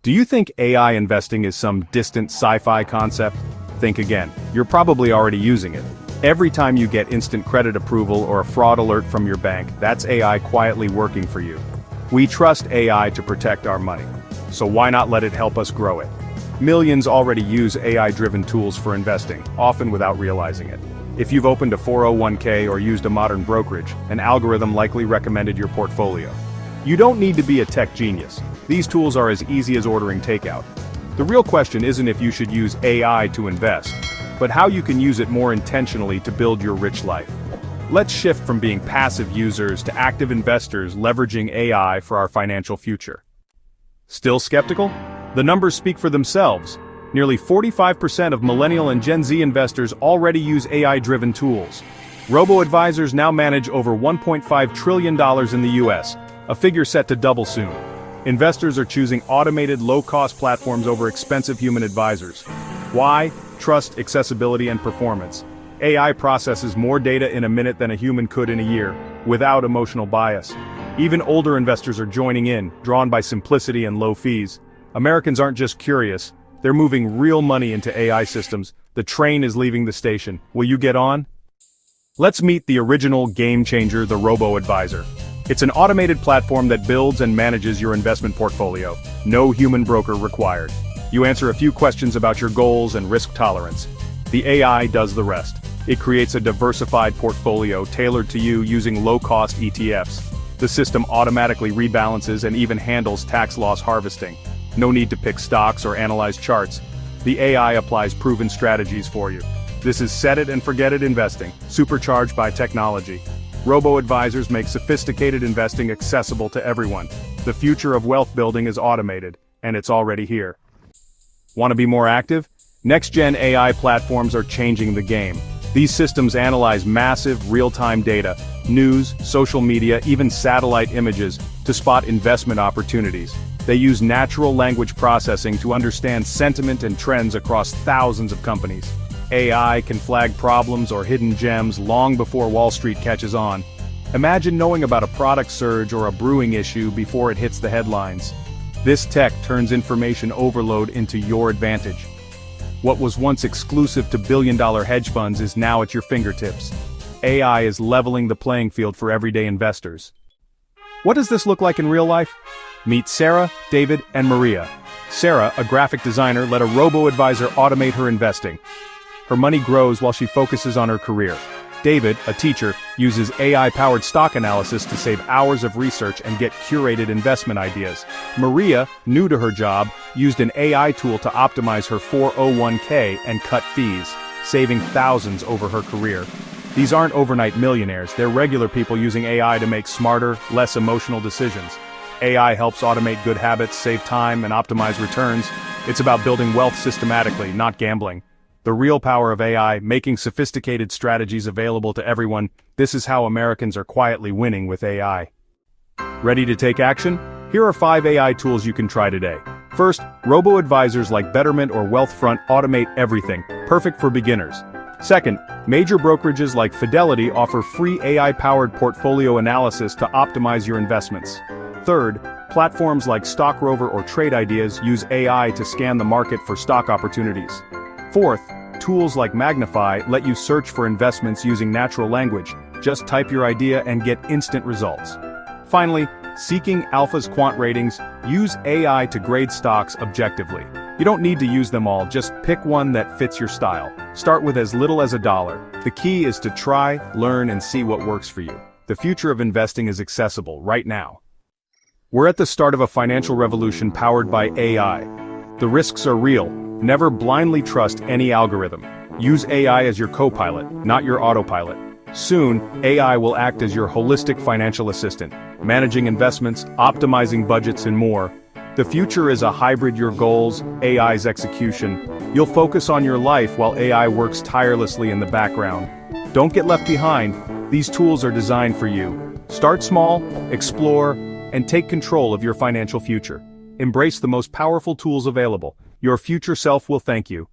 Do you think AI investing is some distant sci-fi concept? Think again. You're probably already using it. Every time you get instant credit approval or a fraud alert from your bank, that's AI quietly working for you. We trust AI to protect our money. So why not let it help us grow it? Millions already use AI-driven tools for investing, often without realizing it. If you've opened a 401k or used a modern brokerage, an algorithm likely recommended your portfolio. You don't need to be a tech genius. These tools are as easy as ordering takeout. The real question isn't if you should use AI to invest, but how you can use it more intentionally to build your rich life. Let's shift from being passive users to active investors leveraging AI for our financial future. Still skeptical? The numbers speak for themselves. Nearly 45% of millennial and Gen Z investors already use AI-driven tools. Robo-advisors now manage over $1.5 trillion in the US, a figure set to double soon. Investors are choosing automated, low-cost platforms over expensive human advisors. Why? Trust, accessibility, and performance. AI processes more data in a minute than a human could in a year, without emotional bias. Even older investors are joining in, drawn by simplicity and low fees. Americans aren't just curious, they're moving real money into AI systems. The train is leaving the station. Will you get on? Let's meet the original game changer, the robo-advisor. It's an automated platform that builds and manages your investment portfolio. No human broker required. You answer a few questions about your goals and risk tolerance. The AI does the rest. It creates a diversified portfolio tailored to you using low-cost ETFs. The system automatically rebalances and even handles tax loss harvesting. No need to pick stocks or analyze charts. The AI applies proven strategies for you. This is set it and forget it investing, supercharged by technology. Robo-advisors make sophisticated investing accessible to everyone. The future of wealth building is automated, and it's already here. Want to be more active? Next-gen AI platforms are changing the game. These systems analyze massive, real-time data, news, social media, even satellite images, to spot investment opportunities. They use natural language processing to understand sentiment and trends across thousands of companies. AI can flag problems or hidden gems long before Wall Street catches on. Imagine knowing about a product surge or a brewing issue before it hits the headlines. This tech turns information overload into your advantage. What was once exclusive to billion-dollar hedge funds is now at your fingertips. AI is leveling the playing field for everyday investors. What does this look like in real life? Meet Sarah, David, and Maria. Sarah, a graphic designer, let a robo-advisor automate her investing. Her money grows while she focuses on her career. David, a teacher, uses AI-powered stock analysis to save hours of research and get curated investment ideas. Maria, new to her job, used an AI tool to optimize her 401k and cut fees, saving thousands over her career. These aren't overnight millionaires, they're regular people using AI to make smarter, less emotional decisions. AI helps automate good habits, save time, and optimize returns. It's about building wealth systematically, not gambling. The real power of AI, making sophisticated strategies available to everyone. This is how Americans are quietly winning with AI. Ready to take action? Here are 5 AI tools you can try today. First, robo-advisors like Betterment or Wealthfront automate everything, perfect for beginners. Second, major brokerages like Fidelity offer free AI-powered portfolio analysis to optimize your investments. Third, platforms like StockRover or Trade Ideas use AI to scan the market for stock opportunities. Fourth, tools like Magnify let you search for investments using natural language. Just type your idea and get instant results. Finally, seeking Alpha's quant ratings, use AI to grade stocks objectively. You don't need to use them all, just pick one that fits your style. Start with as little as $1. The key is to try, learn, and see what works for you. The future of investing is accessible right now. We're at the start of a financial revolution powered by AI. The risks are real. Never blindly trust any algorithm. Use AI as your co-pilot, not your autopilot. Soon, AI will act as your holistic financial assistant, managing investments, optimizing budgets, and more. The future is a hybrid: your goals, AI's execution. You'll focus on your life while AI works tirelessly in the background. Don't get left behind. These tools are designed for you. Start small, explore, and take control of your financial future. Embrace the most powerful tools available. Your future self will thank you.